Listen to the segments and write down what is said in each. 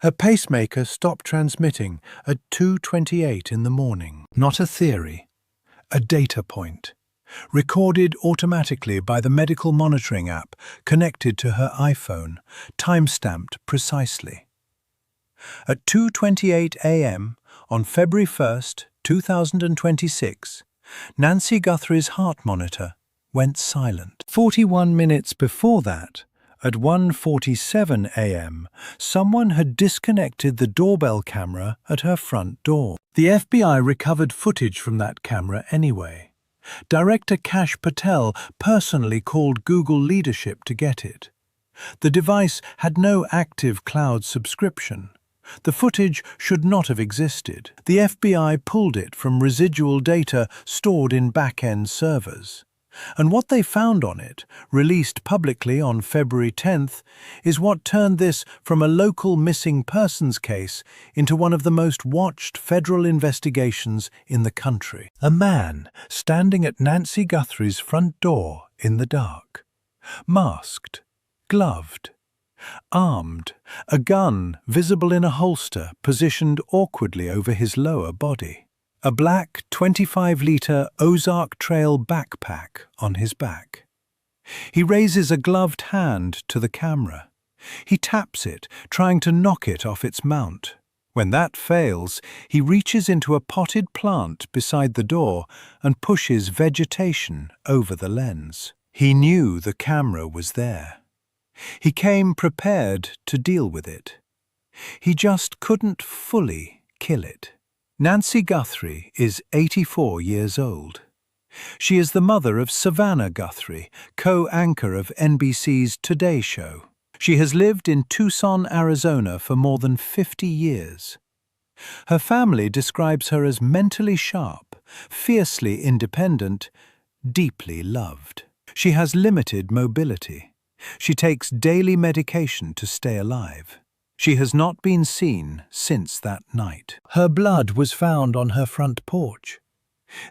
Her pacemaker stopped transmitting at 2:28 in the morning. Not a theory, a data point, recorded automatically by the medical monitoring app connected to her iPhone, time-stamped precisely. At 2:28 a.m. on February 1st, 2026, Nancy Guthrie's heart monitor went silent. 41 minutes before that, at 1:47 a.m., someone had disconnected the doorbell camera at her front door. The FBI recovered footage from that camera anyway. Director Kash Patel personally called Google leadership to get it. The device had no active cloud subscription. The footage should not have existed. The FBI pulled it from residual data stored in back-end servers. And what they found on it, released publicly on February 10th, is what turned this from a local missing persons case into one of the most watched federal investigations in the country. A man standing at Nancy Guthrie's front door in the dark. Masked, gloved, armed, a gun visible in a holster positioned awkwardly over his lower body. A black 25-liter Ozark Trail backpack on his back. He raises a gloved hand to the camera. He taps it, trying to knock it off its mount. When that fails, he reaches into a potted plant beside the door and pushes vegetation over the lens. He knew the camera was there. He came prepared to deal with it. He just couldn't fully kill it. Nancy Guthrie is 84 years old. She is the mother of Savannah Guthrie, co-anchor of NBC's Today Show. She has lived in Tucson, Arizona for more than 50 years. Her family describes her as mentally sharp, fiercely independent, deeply loved. She has limited mobility. She takes daily medication to stay alive. She has not been seen since that night. Her blood was found on her front porch.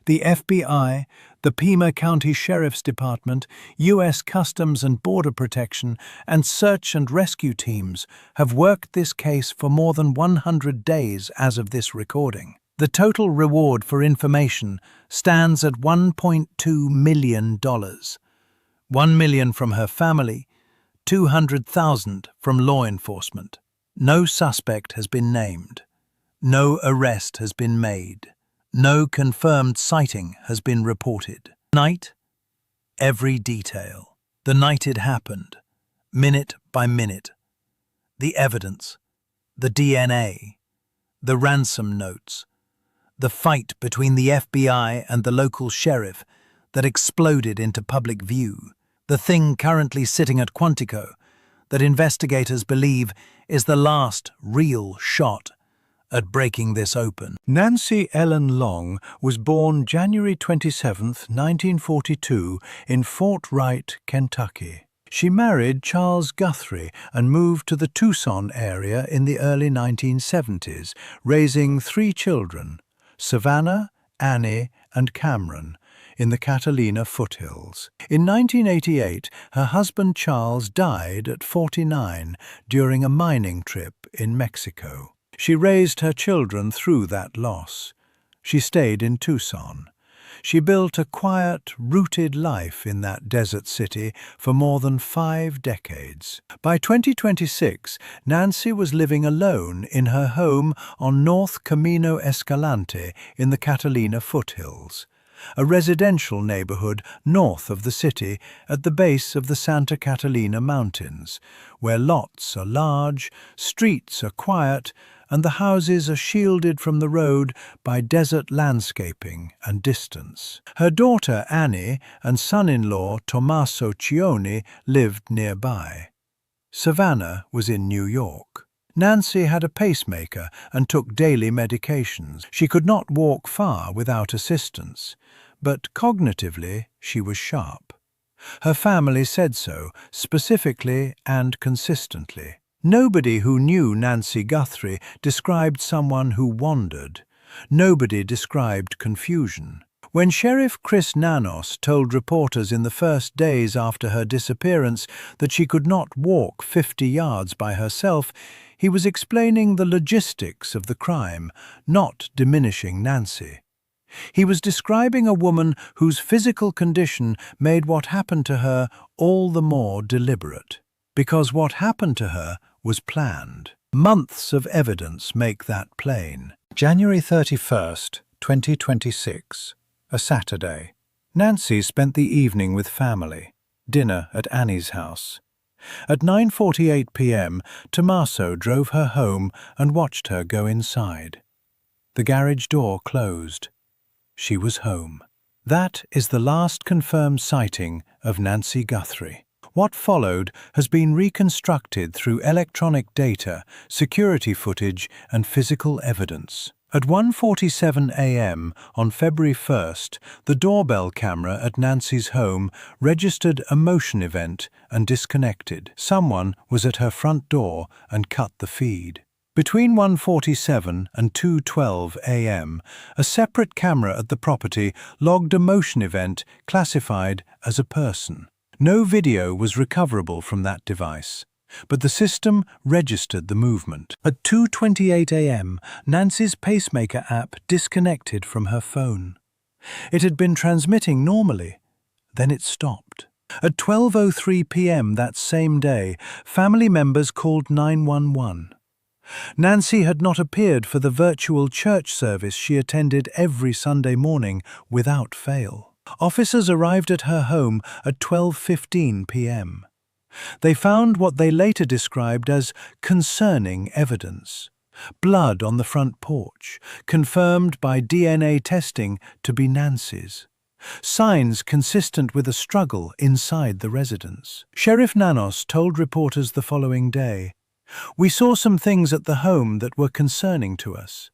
The FBI, the Pima County Sheriff's Department, U.S. Customs and Border Protection, and search and rescue teams have worked this case for more than 100 days as of this recording. The total reward for information stands at $1.2 million. $1 million from her family, $200,000 from law enforcement. No suspect has been named. No arrest has been made. No confirmed sighting has been reported. Night, every detail. The night it happened, minute by minute. The evidence, the DNA, the ransom notes, the fight between the FBI and the local sheriff that exploded into public view, the thing currently sitting at Quantico that investigators believe is the last real shot at breaking this open. Nancy Ellen Long was born January 27, 1942, in Fort Wright, Kentucky. She married Charles Guthrie and moved to the Tucson area in the early 1970s, raising 3 children, Savannah, Annie, and Cameron, in the Catalina Foothills. In 1988, her husband Charles died at 49 during a mining trip in Mexico. She raised her children through that loss. She stayed in Tucson. She built a quiet, rooted life in that desert city for more than 5 decades. By 2026, Nancy was living alone in her home on North Camino Escalante in the Catalina Foothills, a residential neighborhood north of the city at the base of the Santa Catalina Mountains, where lots are large, streets are quiet, and the houses are shielded from the road by desert landscaping and distance. Her daughter Annie and son-in-law Tommaso Cioni lived nearby. Savannah was in New York. Nancy had a pacemaker and took daily medications. She could not walk far without assistance, but cognitively she was sharp. Her family said so, specifically and consistently. Nobody who knew Nancy Guthrie described someone who wandered. Nobody described confusion. When Sheriff Chris Nanos told reporters in the first days after her disappearance that she could not walk 50 yards by herself, He was explaining the logistics of the crime, not diminishing Nancy. He was describing a woman whose physical condition made what happened to her all the more deliberate, because what happened to her was planned. Months of evidence make that plain. January 31st, 2026, a Saturday. Nancy spent the evening with family, dinner at Annie's house. At 9:48 p.m., Tommaso drove her home and watched her go inside. The garage door closed. She was home. That is the last confirmed sighting of Nancy Guthrie. What followed has been reconstructed through electronic data, security footage, and physical evidence. At 1:47 a.m. on February 1st, the doorbell camera at Nancy's home registered a motion event and disconnected. Someone was at her front door and cut the feed. Between 1:47 and 2:12 a.m., a separate camera at the property logged a motion event classified as a person. No video was recoverable from that device, but the system registered the movement. At 2:28 a.m., Nancy's Pacemaker app disconnected from her phone. It had been transmitting normally, then it stopped. At 12:03 p.m. that same day, family members called 911. Nancy had not appeared for the virtual church service she attended every Sunday morning without fail. Officers arrived at her home at 12:15 p.m. They found what they later described as concerning evidence. Blood on the front porch, confirmed by DNA testing to be Nancy's. Signs consistent with a struggle inside the residence. Sheriff Nanos told reporters the following day, "We saw some things at the home that were concerning to us.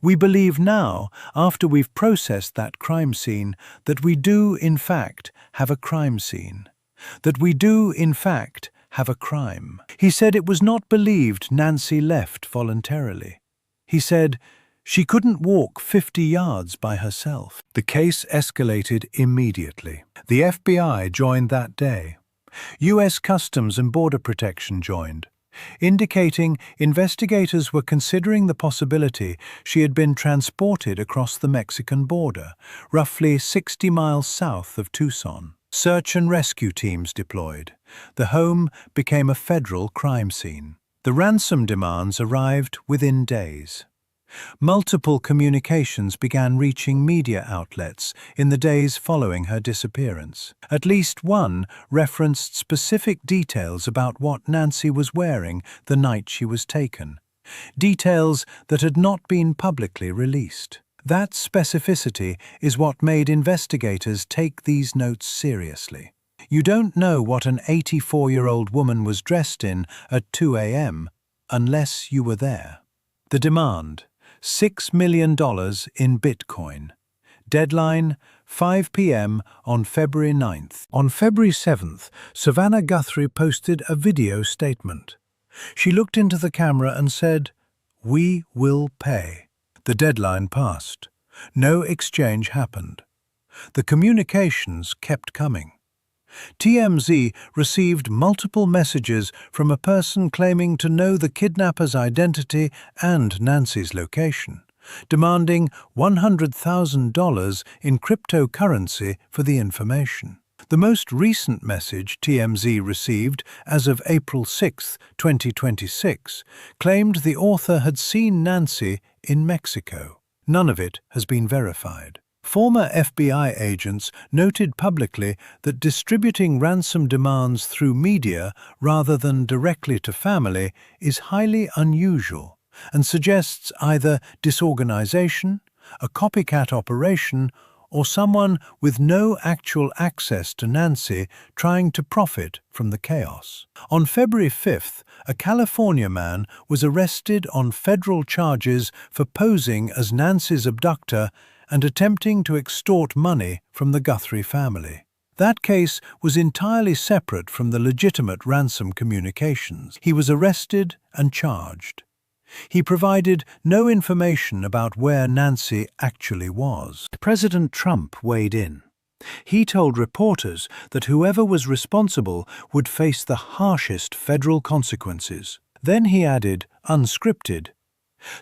We believe now, after we've processed that crime scene, that we do, in fact, have a crime scene. That we do, in fact, have a crime." He said it was not believed Nancy left voluntarily. He said she couldn't walk 50 yards by herself. The case escalated immediately. The FBI joined that day. U.S. Customs and Border Protection joined, indicating investigators were considering the possibility she had been transported across the Mexican border, roughly 60 miles south of Tucson. Search and rescue teams deployed. The home became a federal crime scene. The ransom demands arrived within days. Multiple communications began reaching media outlets in the days following her disappearance. At least one referenced specific details about what Nancy was wearing the night she was taken, details that had not been publicly released. That specificity is what made investigators take these notes seriously. You don't know what an 84-year-old woman was dressed in at 2 a.m. unless you were there. The demand: $6 million in Bitcoin. Deadline: 5 p.m. on February 9th. On February 7th, Savannah Guthrie posted a video statement. She looked into the camera and said, "We will pay." The deadline passed. No exchange happened. The communications kept coming. TMZ received multiple messages from a person claiming to know the kidnapper's identity and Nancy's location, demanding $100,000 in cryptocurrency for the information. The most recent message TMZ received, as of April 6, 2026, claimed the author had seen Nancy in Mexico. None of it has been verified. Former FBI agents noted publicly that distributing ransom demands through media rather than directly to family is highly unusual and suggests either disorganization, a copycat operation, or someone with no actual access to Nancy trying to profit from the chaos. On February 5th, a California man was arrested on federal charges for posing as Nancy's abductor and attempting to extort money from the Guthrie family. That case was entirely separate from the legitimate ransom communications. He was arrested and charged. He provided no information about where Nancy actually was. President Trump weighed in. He told reporters that whoever was responsible would face the harshest federal consequences. Then he added, unscripted.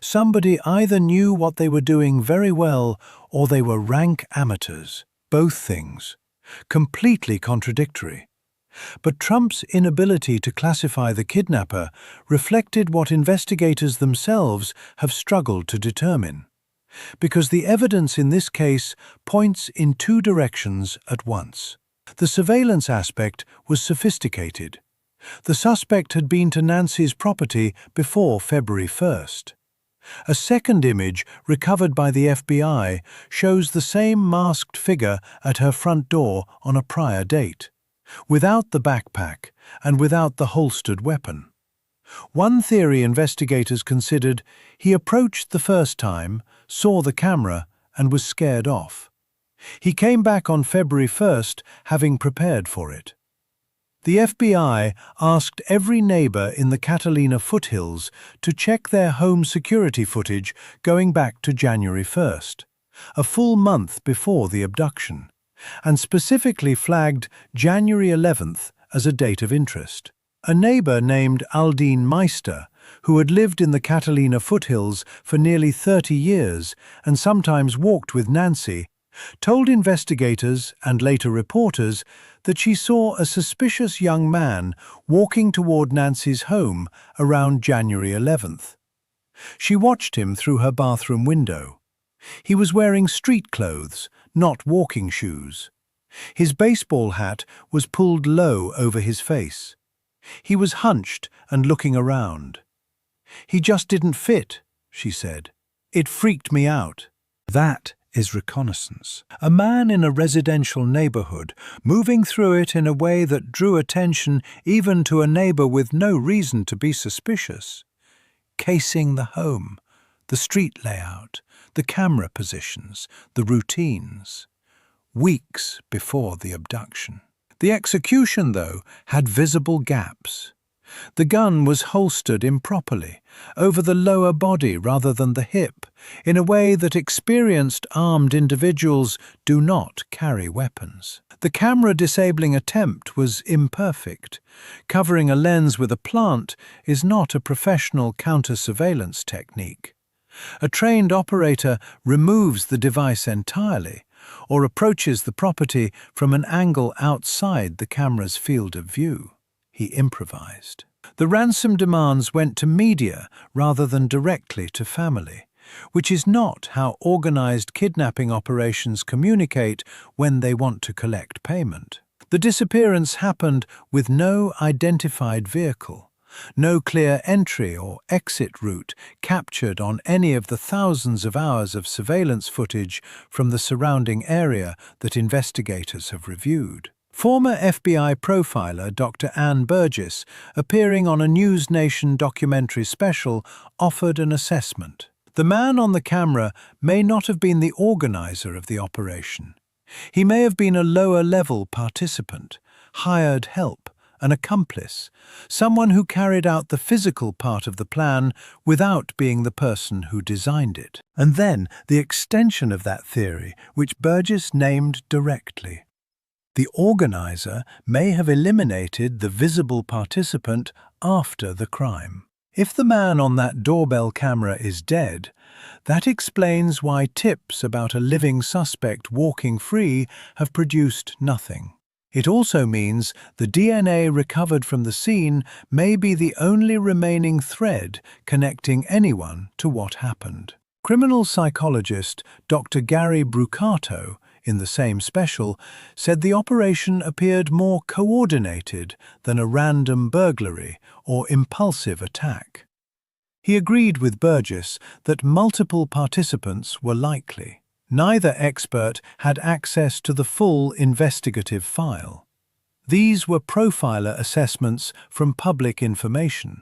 Somebody either knew what they were doing very well or they were rank amateurs. Both things. Completely contradictory. But Trump's inability to classify the kidnapper reflected what investigators themselves have struggled to determine. Because the evidence in this case points in two directions at once. The surveillance aspect was sophisticated. The suspect had been to Nancy's property before February 1st. A second image, recovered by the FBI, shows the same masked figure at her front door on a prior date, without the backpack and without the holstered weapon. One theory investigators considered: he approached the first time, saw the camera, and was scared off. He came back on February 1st, having prepared for it. The FBI asked every neighbor in the Catalina Foothills to check their home security footage going back to January 1st, a full month before the abduction, and specifically flagged January 11th as a date of interest. A neighbor named Aldine Meister, who had lived in the Catalina Foothills for nearly 30 years and sometimes walked with Nancy, told investigators and later reporters that she saw a suspicious young man walking toward Nancy's home around January 11th. She watched him through her bathroom window. He was wearing street clothes, not walking shoes. His baseball hat was pulled low over his face. He was hunched and looking around. "He just didn't fit," she said. "It freaked me out." That is reconnaissance. A man in a residential neighborhood, moving through it in a way that drew attention even to a neighbor with no reason to be suspicious. Casing the home, the street layout, the camera positions, the routines. Weeks before the abduction. The execution, though, had visible gaps. The gun was holstered improperly, over the lower body rather than the hip, in a way that experienced armed individuals do not carry weapons. The camera-disabling attempt was imperfect. Covering a lens with a plant is not a professional counter-surveillance technique. A trained operator removes the device entirely, or approaches the property from an angle outside the camera's field of view. He improvised. The ransom demands went to media rather than directly to family, which is not how organized kidnapping operations communicate when they want to collect payment. The disappearance happened with no identified vehicle, no clear entry or exit route captured on any of the thousands of hours of surveillance footage from the surrounding area that investigators have reviewed. Former FBI profiler Dr. Ann Burgess, appearing on a News Nation documentary special, offered an assessment. The man on the camera may not have been the organizer of the operation. He may have been a lower-level participant, hired help, an accomplice, someone who carried out the physical part of the plan without being the person who designed it. And then the extension of that theory, which Burgess named directly. The organizer may have eliminated the visible participant after the crime. If the man on that doorbell camera is dead, that explains why tips about a living suspect walking free have produced nothing. It also means the DNA recovered from the scene may be the only remaining thread connecting anyone to what happened. Criminal psychologist Dr. Gary Brucato, in the same special, said the operation appeared more coordinated than a random burglary or impulsive attack. He agreed with Burgess that multiple participants were likely. Neither expert had access to the full investigative file. These were profiler assessments from public information.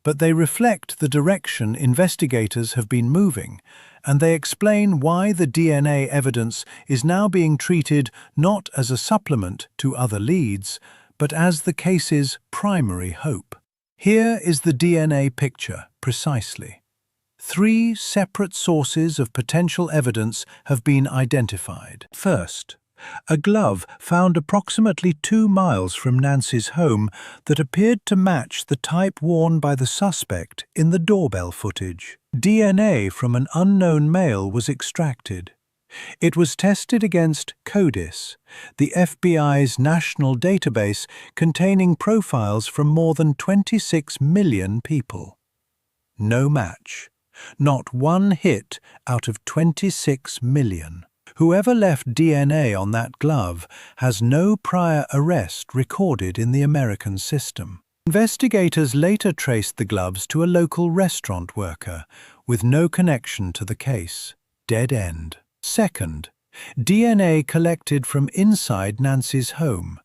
But they reflect the direction investigators have been moving, and they explain why the DNA evidence is now being treated not as a supplement to other leads, but as the case's primary hope. Here is the DNA picture, precisely. 3 separate sources of potential evidence have been identified. First, a glove found approximately 2 miles from Nancy's home that appeared to match the type worn by the suspect in the doorbell footage. DNA from an unknown male was extracted. It was tested against CODIS, the FBI's national database containing profiles from more than 26 million people. No match. Not one hit out of 26 million. Whoever left DNA on that glove has no prior arrest recorded in the American system. Investigators later traced the gloves to a local restaurant worker with no connection to the case. Dead end. Second, DNA collected from inside Nancy's home.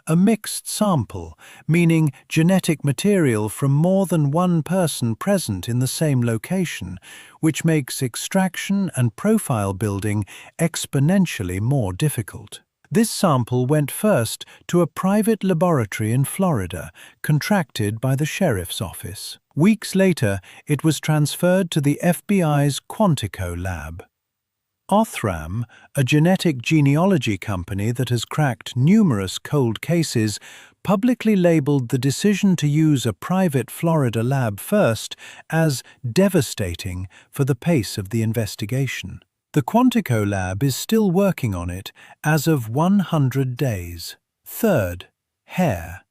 A mixed sample, meaning genetic material from more than one person present in the same location, which makes extraction and profile building exponentially more difficult. This sample went first to a private laboratory in Florida, contracted by the sheriff's office. Weeks later, it was transferred to the FBI's Quantico lab. Othram, a genetic genealogy company that has cracked numerous cold cases, publicly labeled the decision to use a private Florida lab first as devastating for the pace of the investigation. The Quantico lab is still working on it as of 100 days. Third, hair.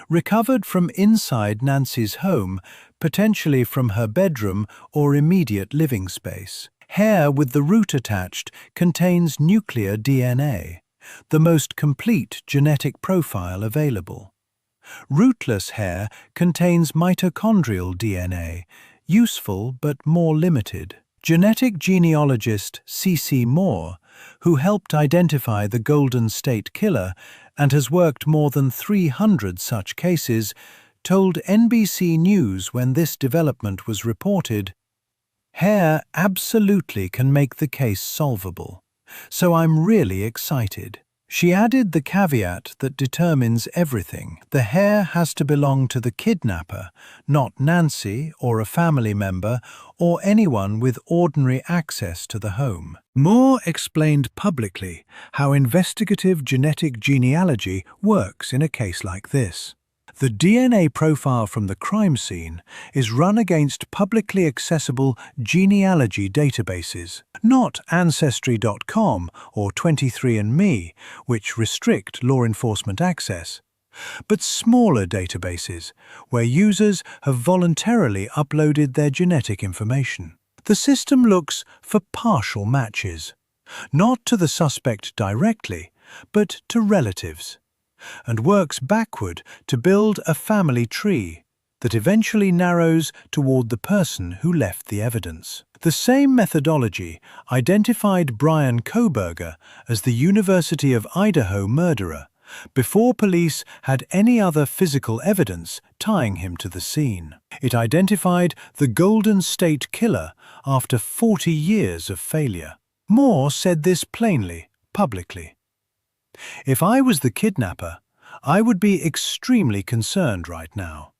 Recovered from inside Nancy's home, potentially from her bedroom or immediate living space. Hair with the root attached contains nuclear DNA, the most complete genetic profile available. Rootless hair contains mitochondrial DNA, useful but more limited. Genetic genealogist C.C. Moore, who helped identify the Golden State Killer and has worked more than 300 such cases, told NBC News when this development was reported, "Hair absolutely can make the case solvable, so I'm really excited." She added the caveat that determines everything. The hair has to belong to the kidnapper, not Nancy or a family member or anyone with ordinary access to the home. Moore explained publicly how investigative genetic genealogy works in a case like this. The DNA profile from the crime scene is run against publicly accessible genealogy databases, not Ancestry.com or 23andMe, which restrict law enforcement access, but smaller databases where users have voluntarily uploaded their genetic information. The system looks for partial matches, not to the suspect directly, but to relatives, and works backward to build a family tree that eventually narrows toward the person who left the evidence. The same methodology identified Brian Kohberger as the University of Idaho murderer before police had any other physical evidence tying him to the scene. It identified the Golden State Killer after 40 years of failure. Moore said this plainly, publicly. "If I was the kidnapper, I would be extremely concerned right now.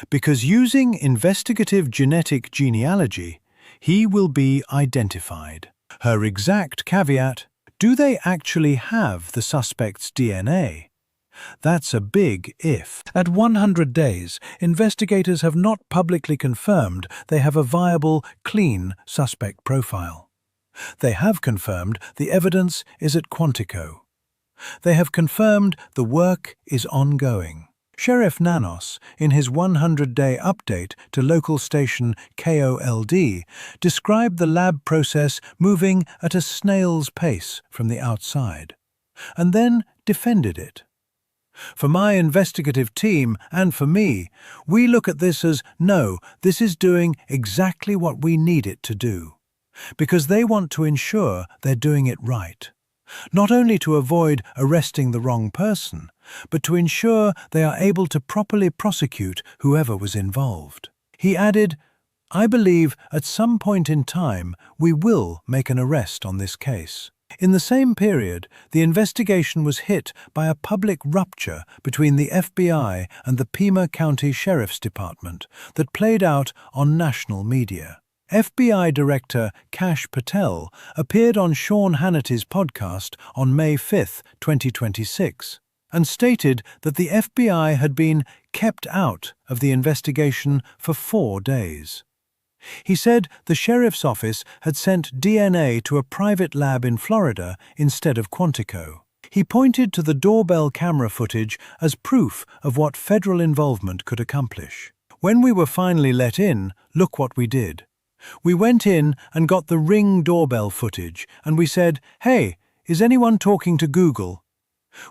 Because using investigative genetic genealogy, he will be identified." Her exact caveat, do they actually have the suspect's DNA? That's a big if. At 100 days, investigators have not publicly confirmed they have a viable, clean suspect profile. They have confirmed the evidence is at Quantico. They have confirmed the work is ongoing. Sheriff Nanos, in his 100-day update to local station KOLD, described the lab process moving at a snail's pace from the outside, and then defended it. "For my investigative team and for me, we look at this as, no, this is doing exactly what we need it to do, because they want to ensure they're doing it right. Not only to avoid arresting the wrong person, but to ensure they are able to properly prosecute whoever was involved." He added, "I believe at some point in time we will make an arrest on this case." In the same period, the investigation was hit by a public rupture between the FBI and the Pima County Sheriff's Department that played out on national media. FBI Director Kash Patel appeared on Sean Hannity's podcast on May 5, 2026, and stated that the FBI had been kept out of the investigation for 4 days. He said the sheriff's office had sent DNA to a private lab in Florida instead of Quantico. He pointed to the doorbell camera footage as proof of what federal involvement could accomplish. When we were finally let in, look what we did. We went in and got the Ring doorbell footage, and we said, "Hey, is anyone talking to Google?"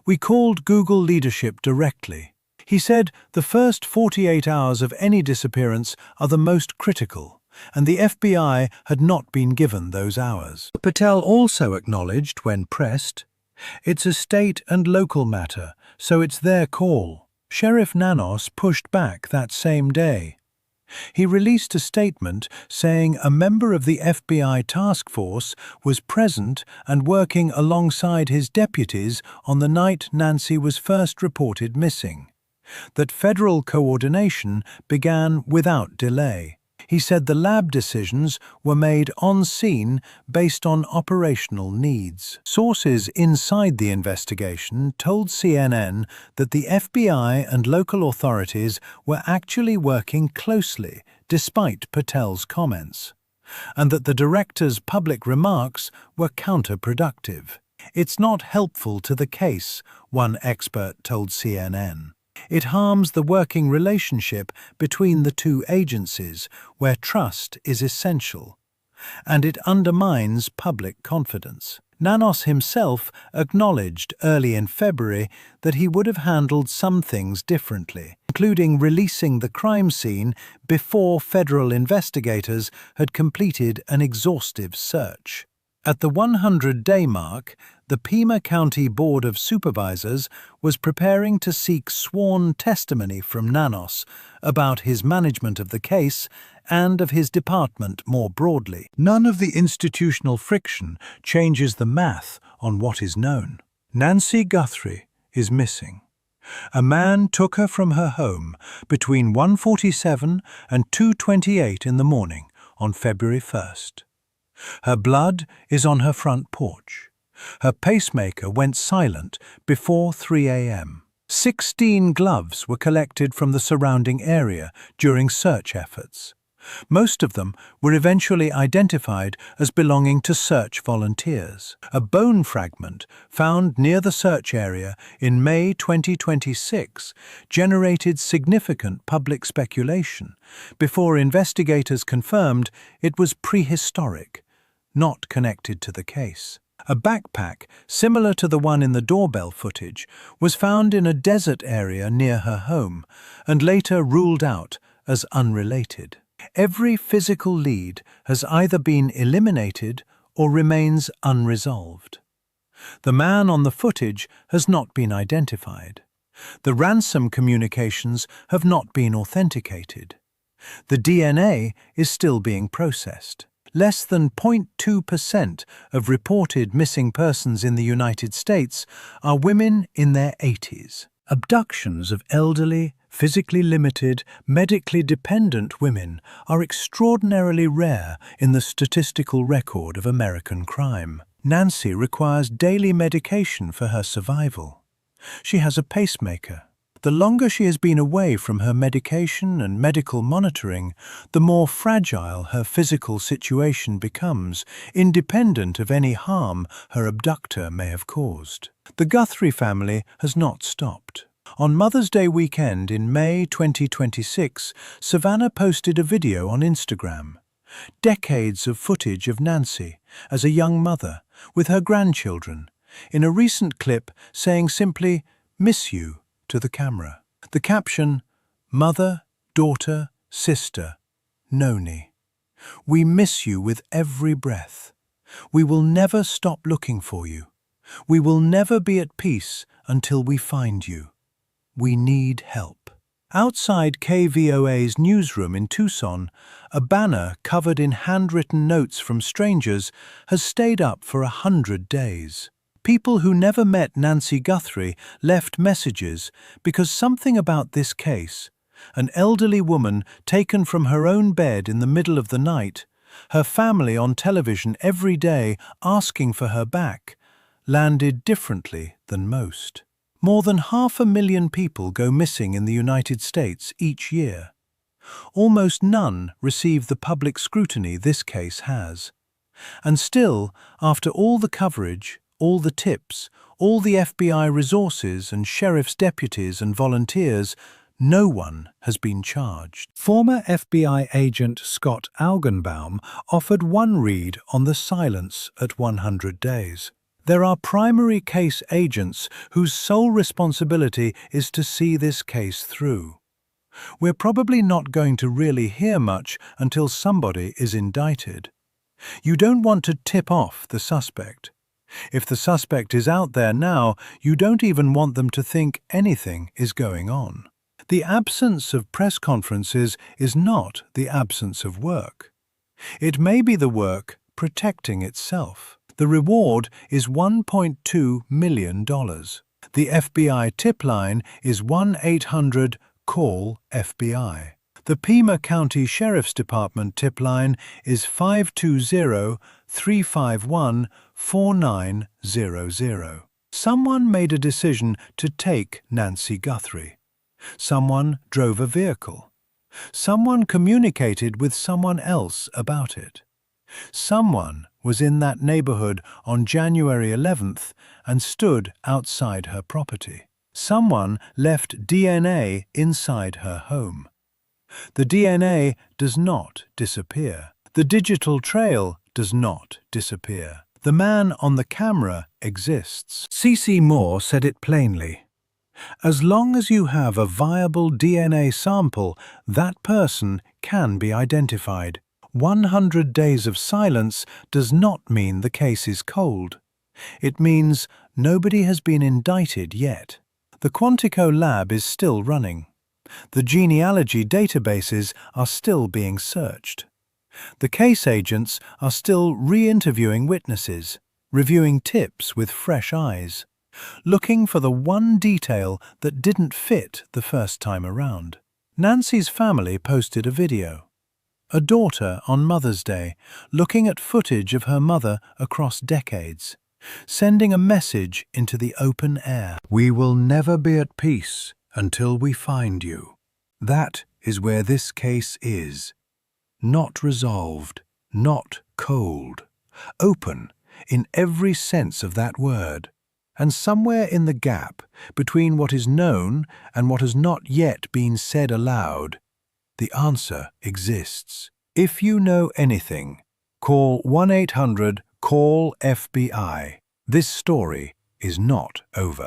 We called Google leadership directly. He said the first 48 hours of any disappearance are the most critical, and the FBI had not been given those hours. Patel also acknowledged, when pressed, "It's a state and local matter, so it's their call." Sheriff Nanos pushed back that same day. He released a statement saying a member of the FBI task force was present and working alongside his deputies on the night Nancy was first reported missing, that federal coordination began without delay. He said the lab decisions were made on scene based on operational needs. Sources inside the investigation told CNN that the FBI and local authorities were actually working closely despite Patel's comments, and that the director's public remarks were counterproductive. "It's not helpful to the case," one expert told CNN. "It harms the working relationship between the two agencies, where trust is essential, and it undermines public confidence." Nanos himself acknowledged early in February that he would have handled some things differently, including releasing the crime scene before federal investigators had completed an exhaustive search. At the 100-day mark, the Pima County Board of Supervisors was preparing to seek sworn testimony from Nanos about his management of the case and of his department more broadly. None of the institutional friction changes the math on what is known. Nancy Guthrie is missing. A man took her from her home between 1:47 and 2:28 in the morning on February 1st. Her blood is on her front porch. Her pacemaker went silent before 3 a.m. 16 gloves were collected from the surrounding area during search efforts. Most of them were eventually identified as belonging to search volunteers. A bone fragment found near the search area in May 2026 generated significant public speculation before investigators confirmed it was prehistoric, not connected to the case. A backpack, similar to the one in the doorbell footage, was found in a desert area near her home and later ruled out as unrelated. Every physical lead has either been eliminated or remains unresolved. The man on the footage has not been identified. The ransom communications have not been authenticated. The DNA is still being processed. Less than 0.2% of reported missing persons in the United States are women in their 80s. Abductions of elderly, physically limited, medically dependent women are extraordinarily rare in the statistical record of American crime. Nancy requires daily medication for her survival. She has a pacemaker. The longer she has been away from her medication and medical monitoring, the more fragile her physical situation becomes, independent of any harm her abductor may have caused. The Guthrie family has not stopped. On Mother's Day weekend in May 2026, Savannah posted a video on Instagram. Decades of footage of Nancy as a young mother with her grandchildren, in a recent clip saying simply, "Miss you," to the camera. The caption, "Mother, daughter, sister, Noni. We miss you with every breath. We will never stop looking for you. We will never be at peace until we find you. We need help." Outside KVOA's newsroom in Tucson, a banner covered in handwritten notes from strangers has stayed up for 100 days. People who never met Nancy Guthrie left messages because something about this case, an elderly woman taken from her own bed in the middle of the night, Her family on television every day asking for her back landed differently than most. More than 500,000 people go missing in the United States each year. Almost none receive the public scrutiny this case has. And still, after all the coverage, all the tips, all the FBI resources and sheriff's deputies and volunteers, no one has been charged. Former FBI agent Scott Augenbaum offered one read on the silence at 100 days. There are primary case agents whose sole responsibility is to see this case through. We're probably not going to really hear much until somebody is indicted. You don't want to tip off the suspect. If the suspect is out there now, you don't even want them to think anything is going on. The absence of press conferences is not the absence of work. It may be the work protecting itself. The reward is $1.2 million. The FBI tip line is 1-800-CALL-FBI. The Pima County Sheriff's Department tip line is 520-351-4900. Someone made a decision to take Nancy Guthrie. Someone drove a vehicle. Someone communicated with someone else about it. Someone was in that neighborhood on January 11th and stood outside her property. Someone left DNA inside her home. The DNA does not disappear. The digital trail does not disappear. The man on the camera exists. C.C. Moore said it plainly. As long as you have a viable DNA sample, that person can be identified. 100 days of silence does not mean the case is cold. It means nobody has been indicted yet. The Quantico lab is still running. The genealogy databases are still being searched. The case agents are still re-interviewing witnesses, reviewing tips with fresh eyes, looking for the one detail that didn't fit the first time around. Nancy's family posted a video. A daughter on Mother's Day looking at footage of her mother across decades, sending a message into the open air. We will never be at peace until we find you. That is where this case is. Not resolved, not cold. Open in every sense of that word. And somewhere in the gap between what is known and what has not yet been said aloud, the answer exists. If you know anything, call 1-800-CALL-FBI. This story is not over.